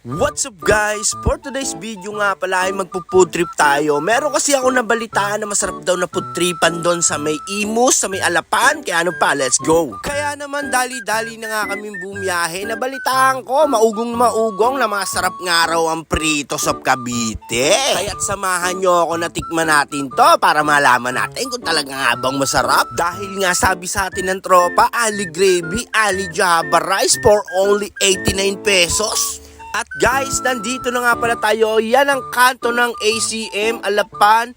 What's up guys? For today's video nga pala ay magpo-food trip tayo. Meron kasi ako nabalitaan na masarap daw na food tripan doon sa may Imus, sa may Alapan. Kaya ano pa, let's go! Kaya naman dali-dali na nga kaming bumiyahe. Nabalitaan ko, maugong na masarap nga raw ang Pritos of Cavite. Kaya't samahan nyo ako na tikman natin to para malaman natin kung talaga nga bang masarap. Dahil nga sabi sa atin ng tropa, Ali Gravy, Ali Java Rice for only 89 pesos. At guys, nandito na nga pala tayo. Yan ang kanto ng ACM, Alapan.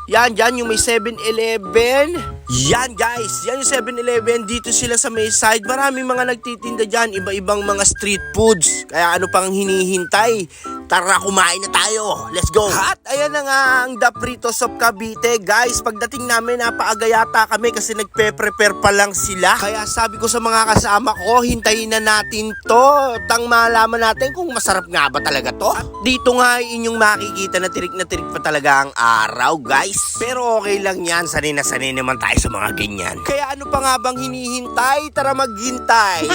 Yan, yung may 7-Eleven. Yan guys, yan yung 7-Eleven. Dito sila sa may side. Maraming mga nagtitinda dyan, iba-ibang mga street foods. Kaya ano pang hinihintay? Tara, kumain na tayo. Let's go. At ayan na nga ang The Pritos of Cavite. Guys, pagdating namin, napaaga yata kami kasi nagpe-prepare pa lang sila. Kaya sabi ko sa mga kasama ko, hintayin na natin to. Tang malaman natin kung masarap nga ba talaga to. At dito nga inyong makikita na tirik pa talaga ang araw, guys. Pero okay lang yan. Sanay na sanay naman tayo sa mga ganyan. Kaya ano pa nga bang hinihintay? Tara maghintay.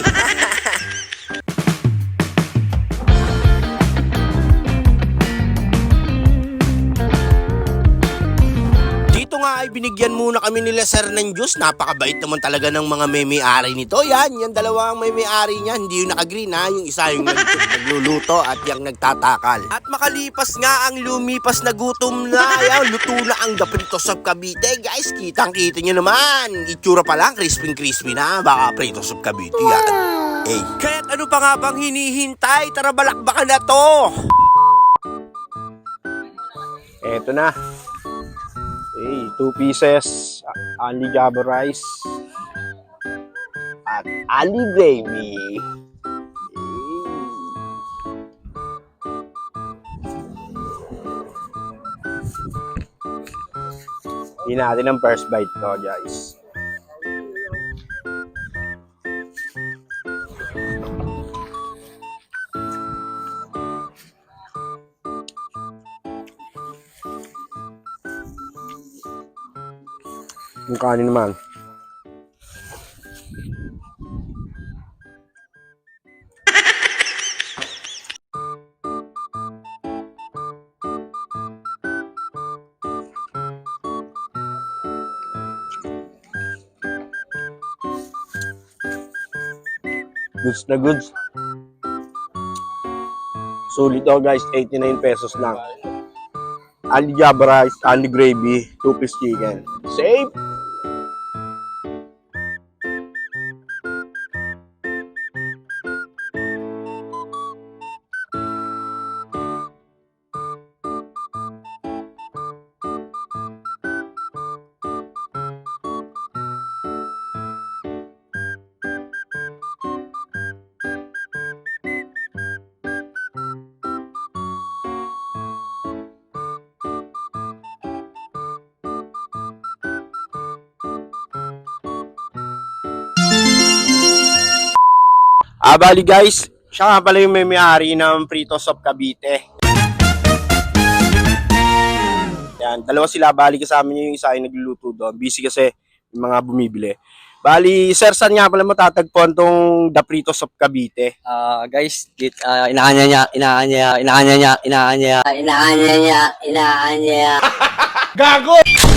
Dito nga ay binigyan muna kami nila sir ng juice. Napakabait naman talaga ng mga may-ari nito. Yan dalawang may-ari niya. Hindi yung naka-green ha. Yung isa yung nagluluto at yung nagtatakal. At makalipas nga ang lumipas na gutom na. Yan, luto na ang The Pritos of Cavite. Guys, kitang-kita nyo naman. Itsura pa lang, crispy na. Baka Pritos of Cavite yan. Hey. Kaya't ano pa nga bang hinihintay? Tara balakbakan na to. Eto na. Hey, 2 pieces, Ali Java Rice, at Ali Gravy. Hindi natin ang first bite to, guys. Yung kanin naman. Goods na goods. Sulit to guys, 89 pesos lang. Ali Java Rice, Ali Gravy, 2-piece chicken. Safe! Bali guys, siya nga pala yung may-ari ng Pritos of Cavite. Yan, dalawa sila, bali kasama niya yung isa ay nagluluto doon. Busy kasi yung mga bumibili. Bali, sir, saan nga pala matatagpuan tong The Pritos of Cavite? Guys, inaanya niya. Gago!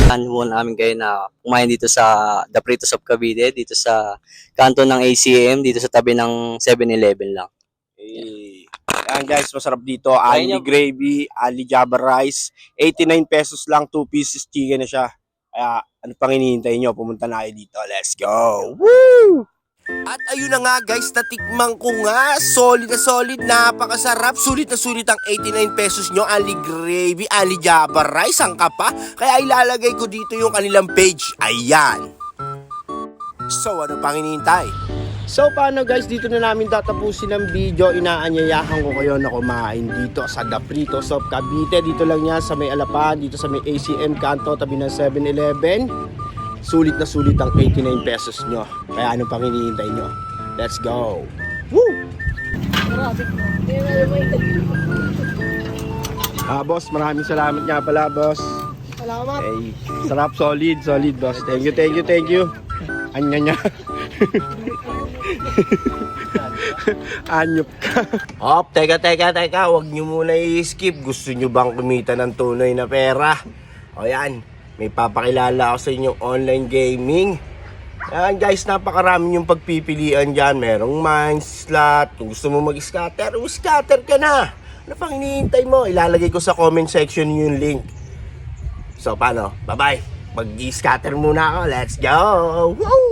Ano namin kayo na kumain dito sa The Pritos of Cavite, dito sa kanto ng ACM, dito sa tabi ng 7-Eleven lang. Hey. Yan guys, masarap dito. Ali Gravy, Ali Java Rice. 89 pesos lang, 2 pieces chicken na siya. Kaya ano pang hinihintay nyo? Pumunta na kayo dito. Let's go! Woo! At ayun na nga guys, natikman ko nga. Solid na solid, napakasarap. Sulit na sulit ang 89 pesos nyo. Ali Gravy, Ali Java Rice, ang kapa. Kaya ilalagay ko dito yung kanilang page. Ayan. So ano pang hinihintay? So paano guys, dito na namin tatapusin ang video. Inaanyayahan ko kayo na kumain dito sa The Pritos of Cavite. Dito lang yan sa may Alapan, dito sa may ACM kanto, tabi ng 7-Eleven. Sulit na sulit ang 89 pesos nyo. Kaya ano pang hinihintay nyo? Let's go! Woo! Boss, maraming salamat nga pala, boss. Salamat. Hey, sarap, solid, boss. Thank you. Anya niya. Anyop ka. Hop, teka. Huwag nyo muna i-skip. Gusto nyo bang kumita ng tunay na pera? O yan, may papakilala ako sa inyong online gaming. Yan guys, napakarami yung pagpipilian dyan. Merong mines, slot. Kung gusto mo mag-scatter, scatter ka na. Ano pang hinihintay mo? Ilalagay ko sa comment section yung link. So paano? Bye-bye. Mag-scatter muna ako. Let's go! Woo!